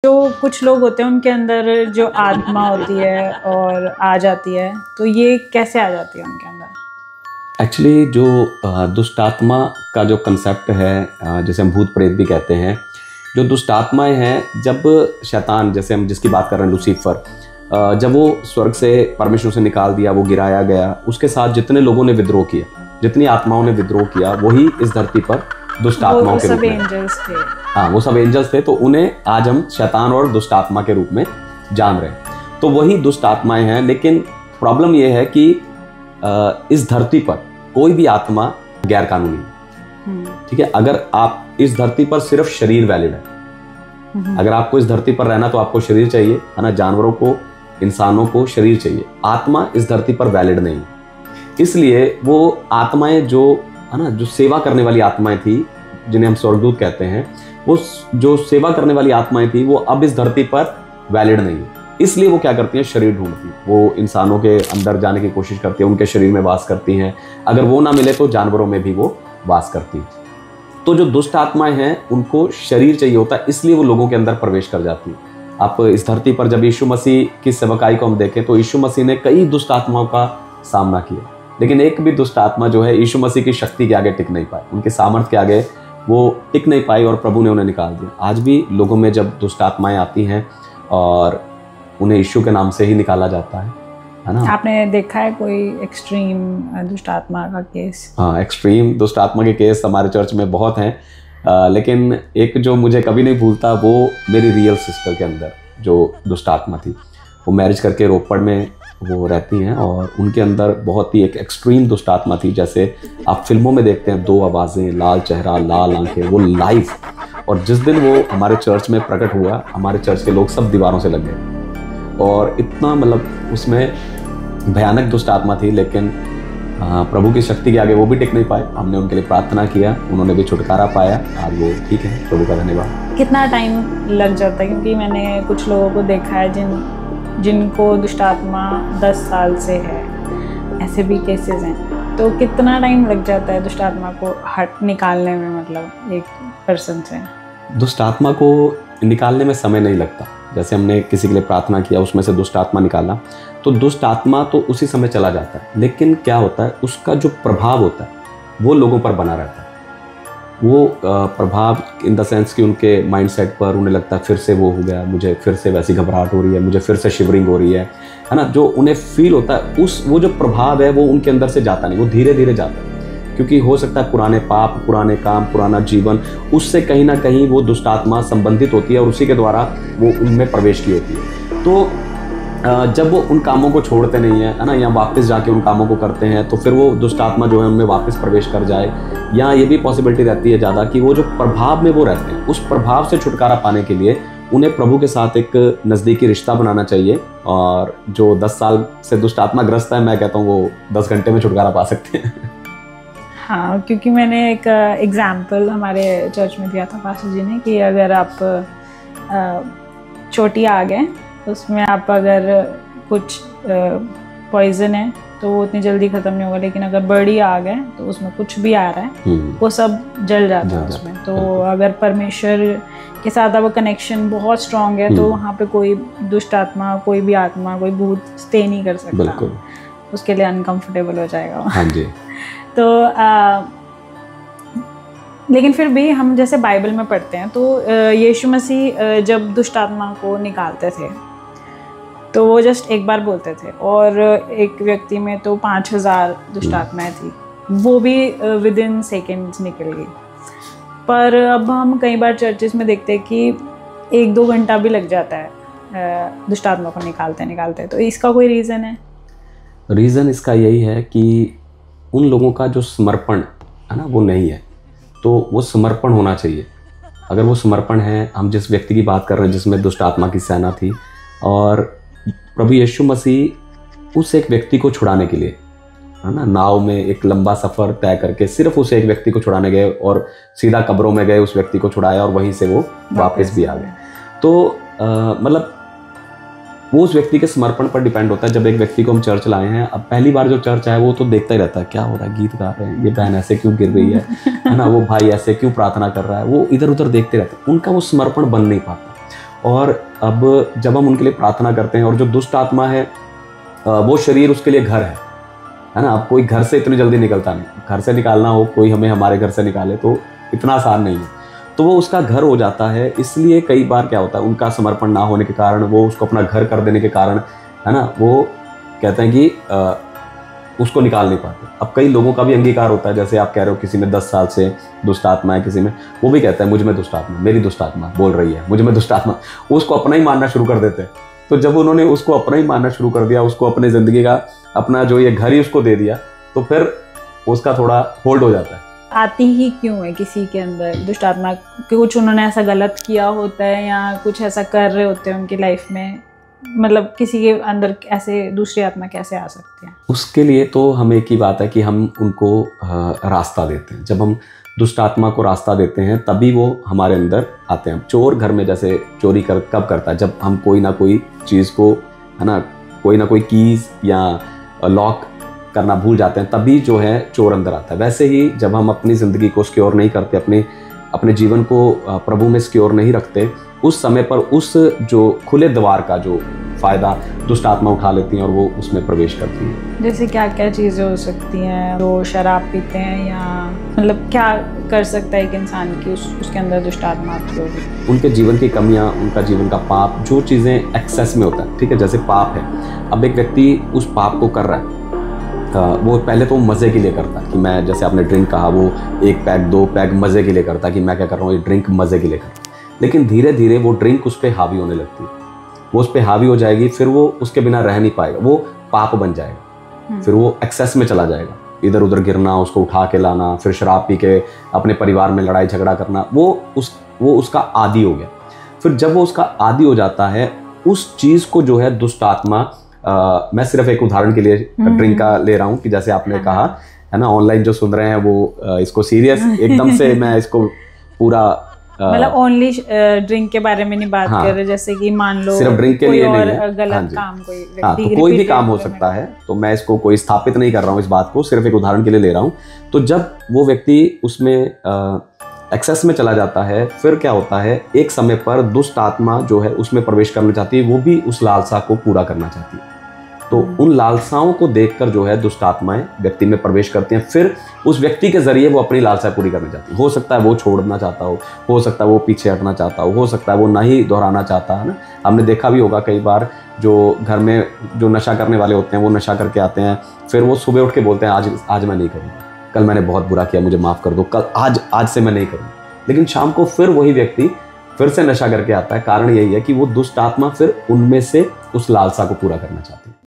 तो कुछ लोग होते हैं उनके अंदर जो आत्मा होती है और आ जाती है, तो ये कैसे आ जाती है उनके अंदर? एक्चुअली जो दुष्ट आत्मा का जो कंसेप्ट है, जैसे हम भूत प्रेत भी कहते हैं, जो दुष्ट आत्माएं हैं, जब शैतान, जैसे हम जिसकी बात कर रहे हैं लूसीफर, जब वो स्वर्ग से परमेश्वर से निकाल दिया, वो गिराया गया, उसके साथ जितने लोगों ने विद्रोह किया, जितनी आत्माओं ने विद्रोह किया, वही इस धरती पर दुष्ट आत्माओं के रूप में। एंजल्स थे। हाँ, वो सब एंजल्स थे, तो उन्हें आज हम शैतान और दुष्ट आत्मा के रूप में जान रहे हैं। तो वही दुष्ट आत्माएं हैं, लेकिन प्रॉब्लम ये है कि इस धरती पर कोई भी आत्मा गैर कानूनी है। ठीक है, अगर आप इस धरती पर सिर्फ शरीर वैलिड है, अगर आपको इस धरती पर रहना तो आपको शरीर चाहिए, है ना, जानवरों को, इंसानों को शरीर चाहिए, आत्मा इस धरती पर वैलिड नहीं है। इसलिए वो आत्माएं जो है ना, जो सेवा करने वाली आत्माएं थी, जिन्हें हम स्वर्गदूत कहते हैं, वो जो सेवा करने वाली आत्माएं थी, वो अब इस धरती पर वैलिड नहीं है। इसलिए वो क्या करती हैं, शरीर ढूंढती हैं, वो इंसानों के अंदर जाने की कोशिश करती हैं, उनके शरीर में वास करती हैं, अगर वो ना मिले तो जानवरों में भी वो वास करती हैं। तो जो दुष्ट आत्माएं हैं, उनको शरीर चाहिए होता है, इसलिए वो लोगों के अंदर प्रवेश कर जाती हैं। आप इस धरती पर जब यीशु मसीह की सेवकाई को हम देखें, तो यीशु मसीह ने कई दुष्ट आत्माओं का सामना किया, लेकिन एक भी दुष्ट आत्मा जो है यीशु मसीह की शक्ति के आगे टिक नहीं पाई, उनके सामर्थ्य के आगे वो टिक नहीं पाई, और प्रभु ने उन्हें निकाल दिया। आज भी लोगों में जब दुष्ट आत्माएं आती हैं और उन्हें यीशु के नाम से ही निकाला जाता है ना। आपने देखा है कोई एक्सट्रीम दुष्ट आत्मा का केस? हाँ, एक्सट्रीम दुष्ट आत्मा के केस हमारे चर्च में बहुत हैं, लेकिन एक जो मुझे कभी नहीं भूलता, वो मेरी रियल सिस्टर के अंदर जो दुष्ट आत्मा थी, वो मैरिज करके रोपड़ में वो रहती हैं, और उनके अंदर बहुत ही एक एक्सट्रीम दुष्ट आत्मा थी। जैसे आप फिल्मों में देखते हैं, 2 आवाज़ें, लाल चेहरा, लाल आंखें, वो लाइव। और जिस दिन वो हमारे चर्च में प्रकट हुआ, हमारे चर्च के लोग सब दीवारों से लग गए, और इतना मतलब उसमें भयानक दुष्ट आत्मा थी। लेकिन प्रभु की शक्ति के आगे वो भी टिक नहीं पाए। हमने उनके लिए प्रार्थना किया, उन्होंने भी छुटकारा पाया, आज वो ठीक है, प्रभु का धन्यवाद। कितना टाइम लग जाता है? क्योंकि मैंने कुछ लोगों को देखा है जिनको दुष्ट आत्मा 10 साल से है, ऐसे भी केसेस हैं। तो कितना टाइम लग जाता है दुष्ट आत्मा को निकालने में, मतलब एक पर्सन से? दुष्ट आत्मा को निकालने में समय नहीं लगता। जैसे हमने किसी के लिए प्रार्थना किया, उसमें से दुष्ट आत्मा निकाला, तो दुष्ट आत्मा तो उसी समय चला जाता है, लेकिन क्या होता है, उसका जो प्रभाव होता है वो लोगों पर बना रहता है। वो प्रभाव इन द सेंस कि उनके माइंडसेट पर उन्हें लगता है फिर से वो हो गया, मुझे फिर से वैसी घबराहट हो रही है, मुझे फिर से शिवरिंग हो रही है ना, जो उन्हें फील होता है, वो जो प्रभाव है वो उनके अंदर से जाता नहीं, वो धीरे धीरे जाता है। क्योंकि हो सकता है पुराने पाप, पुराने काम, पुराना जीवन, उससे कहीं ना कहीं वो दुष्ट आत्मा संबंधित होती है, और उसी के द्वारा वो उनमें प्रवेश की होती है। तो जब वो उन कामों को छोड़ते नहीं है ना, या वापस जाके उन कामों को करते हैं, तो फिर वो दुष्ट आत्मा जो है उनमें वापस प्रवेश कर जाए, या ये भी पॉसिबिलिटी रहती है ज़्यादा कि वो जो प्रभाव में वो रहते हैं, उस प्रभाव से छुटकारा पाने के लिए उन्हें प्रभु के साथ एक नज़दीकी रिश्ता बनाना चाहिए। और जो 10 साल से दुष्ट आत्मा ग्रस्त है, मैं कहता हूँ वो 10 घंटे में छुटकारा पा सकते हैं। हाँ, क्योंकि मैंने एक एग्जाम्पल हमारे चर्च में दिया था पास्टर जी ने, कि अगर आप चोटी आ गए, उसमें आप अगर कुछ पॉइजन है तो वो उतनी जल्दी ख़त्म नहीं होगा, लेकिन अगर बड़ी आ गए तो उसमें कुछ भी आ रहा है वो सब जल जाता है उसमें। तो अगर परमेश्वर के साथ आपका कनेक्शन बहुत स्ट्रांग है, तो वहाँ पे कोई दुष्ट आत्मा, कोई भी आत्मा, कोई भूत स्टे नहीं कर सकता, उसके लिए अनकंफर्टेबल हो जाएगा। हाँ जी। तो लेकिन फिर भी हम जैसे बाइबल में पढ़ते हैं, तो यीशु मसीह जब दुष्ट आत्मा को निकालते थे तो वो जस्ट एक बार बोलते थे, और एक व्यक्ति में तो 5000 दुष्ट आत्माएं थी, वो भी विद इन सेकेंड्स निकल गई। पर अब हम कई बार चर्चेस में देखते हैं कि 1-2 घंटा भी लग जाता है दुष्ट आत्मा को निकालते। तो इसका कोई रीज़न है? रीज़न इसका यही है कि उन लोगों का जो समर्पण है ना, वो नहीं है। तो वो समर्पण होना चाहिए। अगर वो समर्पण है, हम जिस व्यक्ति की बात कर रहे हैं जिसमें दुष्ट आत्मा की सेना थी, और प्रभु यीशु मसीह उस एक व्यक्ति को छुड़ाने के लिए, है ना, नाव में एक लंबा सफ़र तय करके सिर्फ उस एक व्यक्ति को छुड़ाने गए, और सीधा कब्रों में गए, उस व्यक्ति को छुड़ाया, और वहीं से वो वापस भी आ गए। तो मतलब वो उस व्यक्ति के समर्पण पर डिपेंड होता है। जब एक व्यक्ति को हम चर्च लाए हैं, अब पहली बार जो चर्च आया वो तो देखता ही रहता है, क्या हो रहा है, गीत गा रहे हैं, ये बहन ऐसे क्यों गिर रही है ना, वो भाई ऐसे क्यों प्रार्थना कर रहा है, वो इधर उधर देखते रहते हैं, उनका वो समर्पण बन नहीं पाता। और अब जब हम उनके लिए प्रार्थना करते हैं, और जो दुष्ट आत्मा है वो शरीर उसके लिए घर है ना। अब कोई घर से इतनी जल्दी निकलता नहीं, घर से निकालना हो, कोई हमें हमारे घर से निकाले तो इतना आसान नहीं है, तो वो उसका घर हो जाता है। इसलिए कई बार क्या होता है, उनका समर्पण ना होने के कारण, वो उसको अपना घर कर देने के कारण, है ना, वो कहते हैं कि उसको निकाल नहीं पाते। अब कई लोगों का भी अंगीकार होता है, जैसे आप कह रहे हो किसी में 10 साल से दुष्ट आत्मा है, किसी में वो भी कहता है मुझ में दुष्ट आत्मा, मेरी दुष्ट आत्मा बोल रही है, मुझ में दुष्ट आत्मा, उसको अपना ही मानना शुरू कर देते हैं। तो जब उन्होंने उसको अपना ही मानना शुरू कर दिया, उसको अपनी ज़िंदगी का अपना जो ये घर ही उसको दे दिया, तो फिर उसका थोड़ा होल्ड हो जाता है। आती ही क्यों है किसी के अंदर दुष्ट आत्मा? कुछ उन्होंने ऐसा गलत किया होता है या कुछ ऐसा कर रहे होते हैं उनकी लाइफ में, मतलब किसी के अंदर ऐसे दूसरी आत्मा कैसे आ सकती है? उसके लिए तो हम एक ही बात है कि हम उनको रास्ता देते हैं। जब हम दुष्ट आत्मा को रास्ता देते हैं तभी वो हमारे अंदर आते हैं। चोर घर में जैसे चोरी कब करता है, जब हम कोई ना कोई चीज़ को, है ना, कोई ना कोई कीज़ या लॉक करना भूल जाते हैं, तभी जो है चोर अंदर आता है। वैसे ही जब हम अपनी ज़िंदगी को सिक्योर नहीं करते, अपने जीवन को प्रभु में सिक्योर नहीं रखते, उस समय पर उस जो खुले द्वार का जो फ़ायदा दुष्ट आत्मा उठा लेती हैं और वो उसमें प्रवेश करती हैं। जैसे क्या क्या चीज़ें हो सकती हैं? जो शराब पीते हैं, या मतलब क्या कर सकता है एक इंसान की उसके अंदर दुष्ट आत्मा आती होगी? उनके जीवन की कमियां, उनका जीवन का पाप, जो चीज़ें एक्सेस में होता है, ठीक है, जैसे पाप है। अब एक व्यक्ति उस पाप को कर रहा है, वो पहले तो मज़े के लिए करता है कि मैं, जैसे आपने ड्रिंक कहा, वो 1 पैग 2 पैग मज़े के लिए करता है कि मैं क्या कर रहा हूँ, ये ड्रिंक मज़े के लिए कर रहा हूँ। लेकिन धीरे धीरे वो ड्रिंक उस पर हावी होने लगती है, वो उस पर हावी हो जाएगी, फिर वो उसके बिना रह नहीं पाएगा, वो पाप बन जाएगा, फिर वो एक्सेस में चला जाएगा, इधर उधर गिरना, उसको उठा के लाना, फिर शराब पी के अपने परिवार में लड़ाई झगड़ा करना, वो उसका आदी हो गया। फिर जब वो उसका आदी हो जाता है, उस चीज़ को जो है दुष्ट आत्मा, मैं सिर्फ एक उदाहरण के लिए ड्रिंक का ले रहा हूँ कि जैसे आपने कहा, है ना, ऑनलाइन जो सुन रहे हैं वो इसको सीरियस एकदम से मैं इसको पूरा मतलब ओनली ड्रिंक के बारे में नहीं बात कर रहे, जैसे कि मान लो सिर्फ ड्रिंक के लिए नहीं है, गलत काम कोई तो कोई भी काम हो सकता है, तो मैं इसको कोई स्थापित नहीं कर रहा हूँ इस बात को, सिर्फ एक उदाहरण के लिए ले रहा हूँ। तो जब वो व्यक्ति उसमें एक्सेस में चला जाता है, फिर क्या होता है, एक समय पर दुष्ट आत्मा जो है उसमें प्रवेश करना चाहती है, वो भी उस लालसा को पूरा करना चाहती है। तो उन लालसाओं को देखकर जो है दुष्ट आत्माएं व्यक्ति में प्रवेश करती हैं, फिर उस व्यक्ति के जरिए वो अपनी लालसा पूरी करना चाहती है। हो सकता है वो छोड़ना चाहता हो सकता है वो पीछे हटना चाहता हो सकता है वो ना ही दोहराना चाहता है ना। हमने देखा भी होगा कई बार, जो घर में जो नशा करने वाले होते हैं, वो नशा करके आते हैं, फिर वो सुबह उठ के बोलते हैं आज मैं नहीं करूँगा, कल मैंने बहुत बुरा किया, मुझे माफ़ कर दो, कल आज से मैं नहीं करूँगा। लेकिन शाम को फिर वही व्यक्ति फिर से नशा करके आता है। कारण यही है कि वो दुष्ट आत्मा फिर उनमें से उस लालसा को पूरा करना चाहती है।